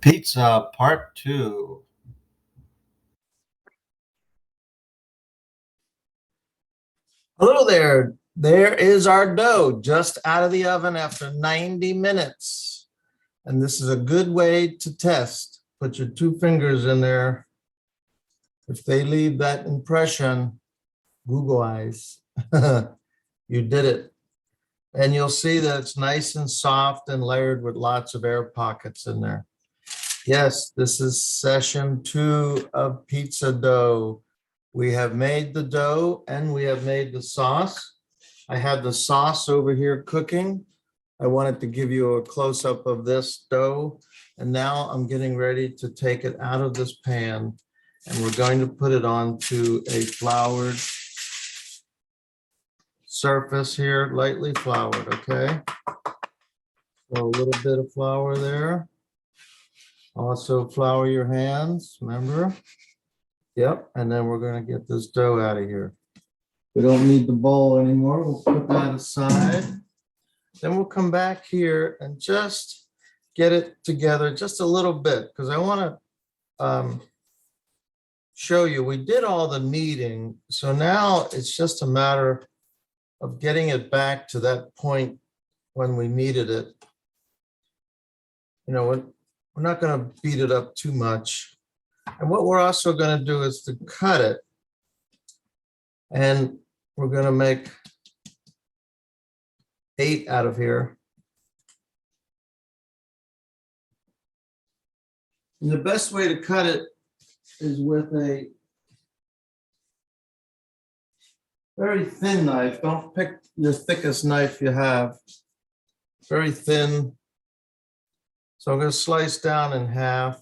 Pizza Part 2. Hello there. There is our dough just out of the oven after 90 minutes. And this is a good way to test. Put your 2 fingers in there. If they leave that impression, Google eyes, you did it. And you'll see that it's nice and soft and layered with lots of air pockets in there. Yes, this is session 2 of pizza dough. We have made the dough and we have made the sauce. I have the sauce over here cooking. I wanted to give you a close-up of this dough. And now I'm getting ready to take it out of this pan and we're going to put it onto a floured surface here, lightly floured, okay? So a little bit of flour there. Also flour your hands, remember? Yep, and then we're gonna get this dough out of here. We don't need the bowl anymore. We'll put that aside. Then we'll come back here and just get it together just a little bit because I want to show you we did all the kneading. So now it's just a matter of getting it back to that point when we kneaded it. You know, we're not going to beat it up too much. And what we're also going to do is to cut it. And we're going to make 8 out of here. And the best way to cut it is with a very thin knife. Don't pick your thickest knife you have. Very thin. So I'm going to slice down in half.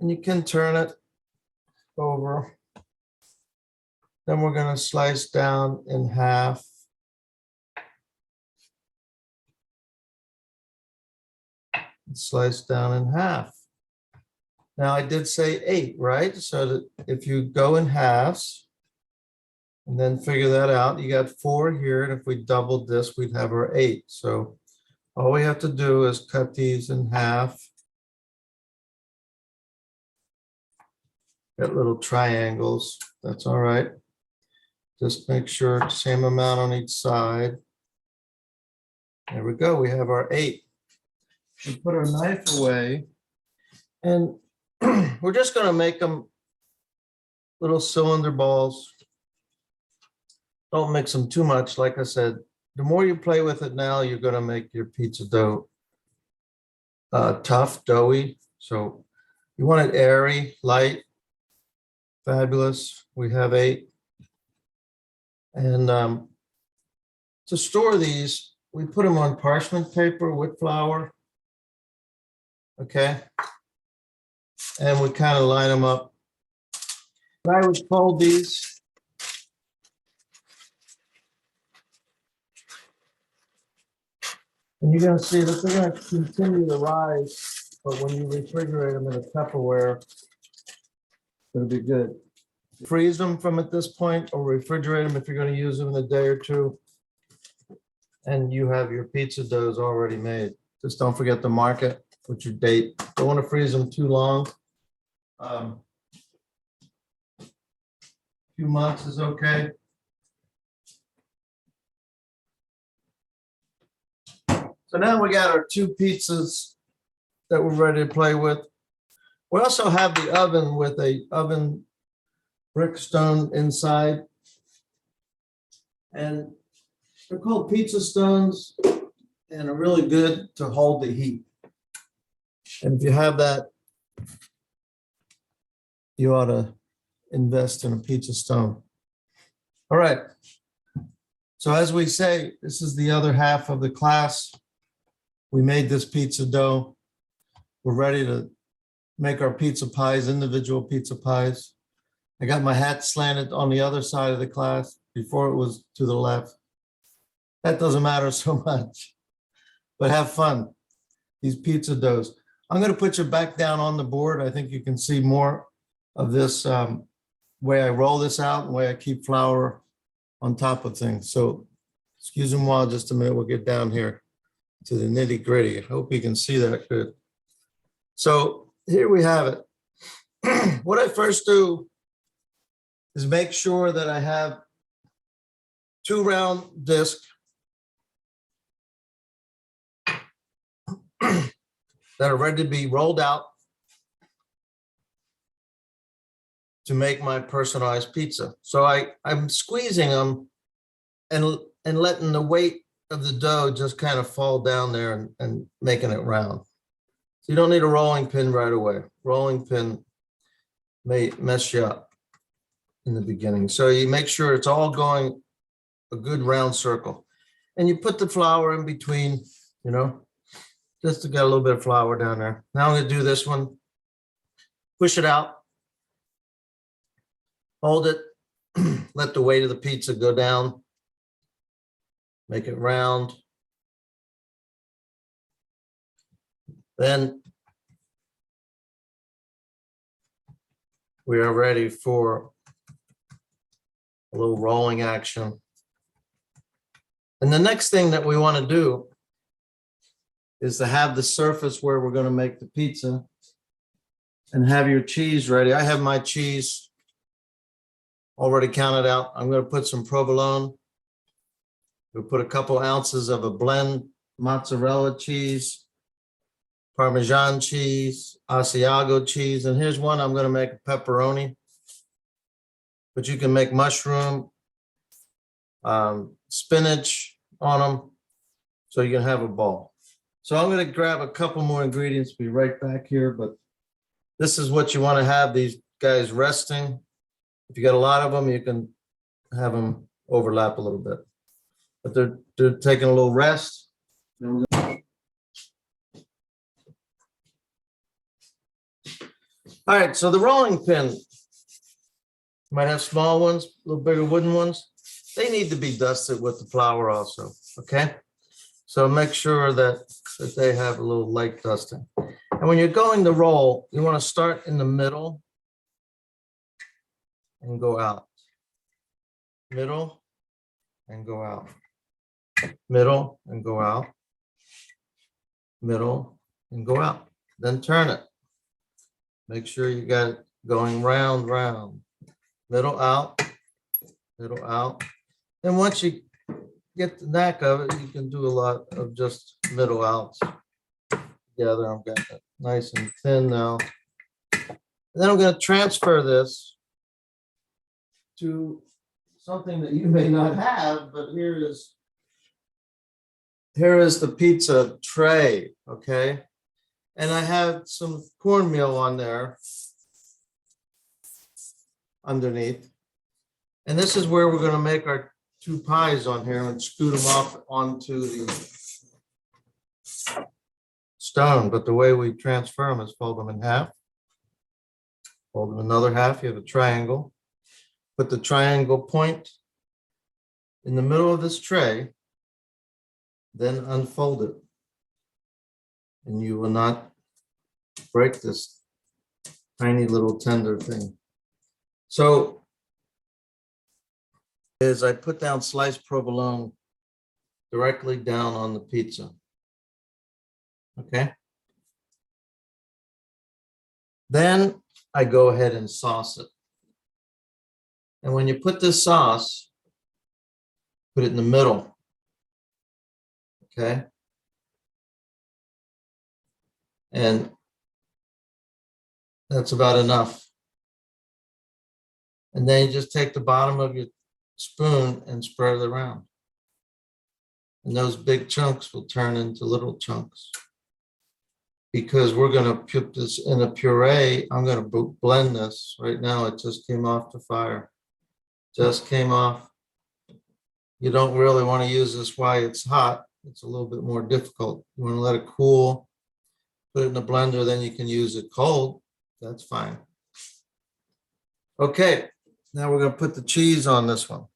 And you can turn it over. Then we're going to slice down in half. And slice down in half. Now I did say 8, right? So that if you go in halves and then figure that out, you got 4 here. And if we doubled this, we'd have our 8. So all we have to do is cut these in half. Got little triangles, that's all right. Just make sure it's the same amount on each side. There we go, we have our 8. We put our knife away and we're just gonna make them little cylinder balls. Don't mix them too much, like I said. The more you play with it now, you're gonna make your pizza dough tough, doughy. So you want it airy, light. Fabulous. We have 8. And to store these, we put them on parchment paper with flour. Okay. And we kind of line them up. I would fold these. And you're going to see that they're going to continue to rise. But when you refrigerate them in a Tupperware, it'll be good. Freeze them from at this point or refrigerate them if you're going to use them in a day or 2. And you have your pizza doughs already made. Just don't forget to mark it with your date. Don't want to freeze them too long. A few months is okay. So now we got our 2 pizzas that we're ready to play with. We also have the oven with a oven brick stone inside. And they're called pizza stones and are really good to hold the heat. And if you have that, you ought to invest in a pizza stone. All right. So as we say, this is the other half of the class. We made this pizza dough. We're ready to make our pizza pies, individual pizza pies. I got my hat slanted on the other side of the class. Before it was to the left. That doesn't matter so much, but have fun. These pizza doughs. I'm going to put you back down on the board. I think you can see more of this way I roll this out and way I keep flour on top of things. So excuse me while just a minute, we'll get down here. to the nitty gritty. I hope you can see that good. So here we have it. What I first do is make sure that I have 2 round discs that are ready to be rolled out to make my personalized pizza. So I'm squeezing them and letting the weight of the dough just kind of fall down there and making it round. So you don't need a rolling pin right away. Rolling pin may mess you up in the beginning. So you make sure it's all going a good round circle. And you put the flour in between, you know, just to get a little bit of flour down there. Now I'm gonna do this one. Push it out. Hold it. Let the weight of the pizza go down. Make it round. Then we are ready for a little rolling action. And the next thing that we want to do is to have the surface where we're going to make the pizza and have your cheese ready. I have my cheese already counted out. I'm going to put some provolone. We'll put a couple ounces of a blend mozzarella cheese, Parmesan cheese, Asiago cheese, and here's one I'm going to make a pepperoni. But you can make mushroom, spinach on them, so you can have a ball. So I'm going to grab a couple more ingredients, be right back here, but this is what you want to have these guys resting. If you got a lot of them, you can have them overlap a little bit, but they're taking a little rest. All right, so the rolling pin, might have small ones, a little bigger wooden ones. They need to be dusted with the flour also, okay? So make sure that they have a little light dusting. And when you're going to roll, you want to start in the middle and go out. Middle and go out. Middle and go out. Middle and go out. Then turn it. Make sure you got it going round, round. Middle out, middle out. And once you get the knack of it, you can do a lot of just middle outs together. I'm getting it nice and thin now. And then I'm going to transfer this to something that you may not have, but here is the pizza tray, okay? And I have some cornmeal on there underneath. And this is where we're going to make our 2 pies on here and scoot them off onto the stone. But the way we transfer them is fold them in half. Fold them another half. You have a triangle. Put the triangle point in the middle of this tray. Then unfold it. And you will not break this tiny little tender thing. So is I put down sliced provolone directly down on the pizza. Okay. Then I go ahead and sauce it. And when you put this sauce, put it in the middle. Okay. And that's about enough. And then you just take the bottom of your spoon and spread it around. And those big chunks will turn into little chunks. Because we're going to put this in a puree, I'm going to blend this. Right now, it just came off the fire. Just came off. You don't really want to use this while it's hot. It's a little bit more difficult. You want to let it cool, put it in the blender, then you can use it cold. That's fine. Okay, now we're going to put the cheese on this one.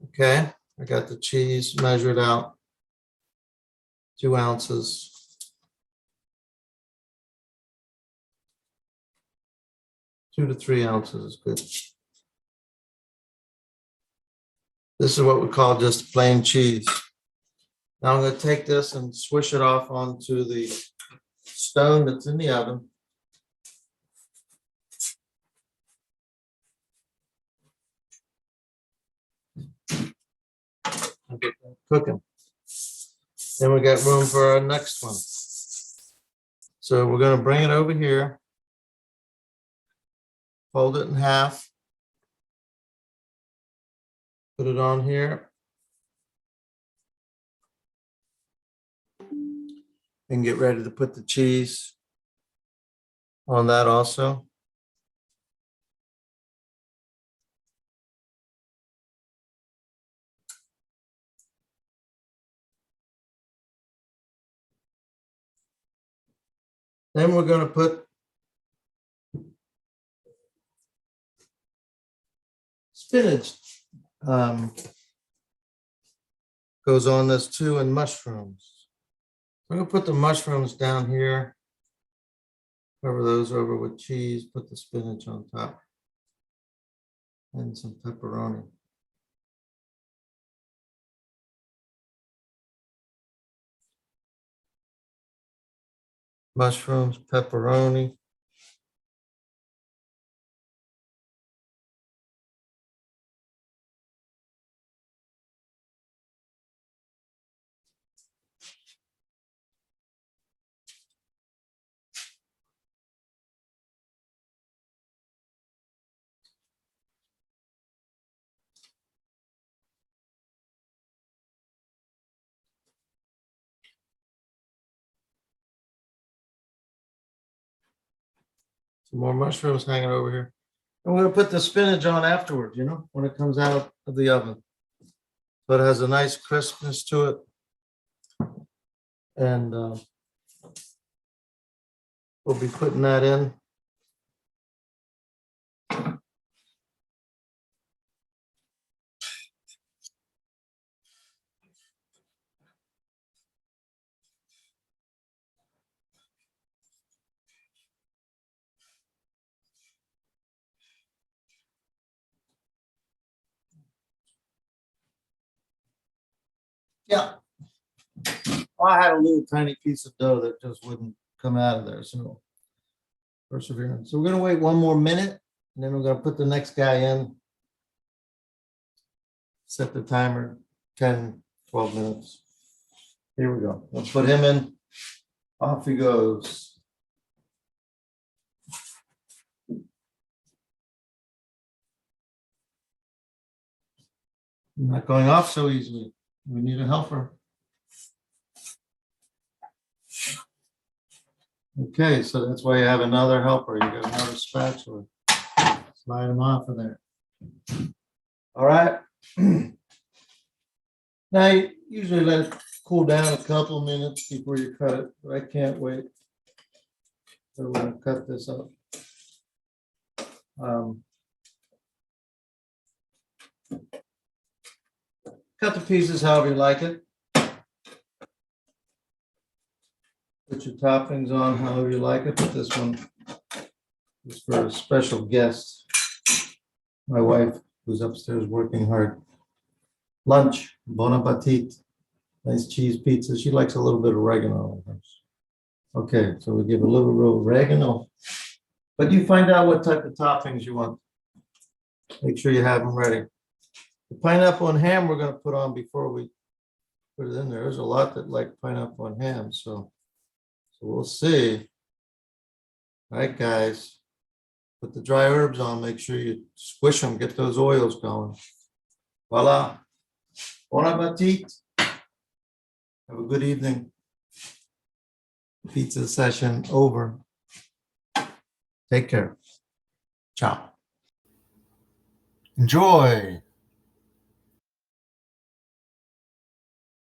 Okay, I got the cheese measured out, 2 ounces. Two to 3 ounces is good. This is what we call just plain cheese. Now I'm going to take this and swish it off onto the stone that's in the oven. I'll get that cooking. Then we got room for our next one. So we're going to bring it over here, fold it in half, put it on here, and get ready to put the cheese on that also. Then we're going to put spinach. Goes on this too, and mushrooms. We're going to put the mushrooms down here. Cover those over with cheese, put the spinach on top, and some pepperoni. Mushrooms, pepperoni. Some more mushrooms hanging over here. And we're going to put the spinach on afterwards, when it comes out of the oven. So it has a nice crispness to it. And we'll be putting that in. Yeah. Well, I had a little tiny piece of dough that just wouldn't come out of there. So perseverance. So we're going to wait one more minute, and then we're going to put the next guy in. Set the timer 10, 12 minutes. Here we go. Let's put him in. Off he goes. Not going off so easily. We need a helper. Okay, so that's why you have another helper. You got another spatula. Slide them off of there. All right. Now you usually let it cool down a couple minutes before you cut it, but I can't wait. So we're going to cut this up. Cut the pieces however you like it. Put your toppings on however you like it, but this one is for a special guest. My wife, who's upstairs working hard. Lunch, bon appetit. Nice cheese pizza. She likes a little bit of oregano on hers. Okay, so we give a little oregano. But you find out what type of toppings you want. Make sure you have them ready. The pineapple and ham we're going to put on before we put it in there. There's a lot that like pineapple and ham, so we'll see. All right, guys. Put the dry herbs on. Make sure you squish them. Get those oils going. Voila. Bon appetit. Have a good evening. Pizza session over. Take care. Ciao. Enjoy.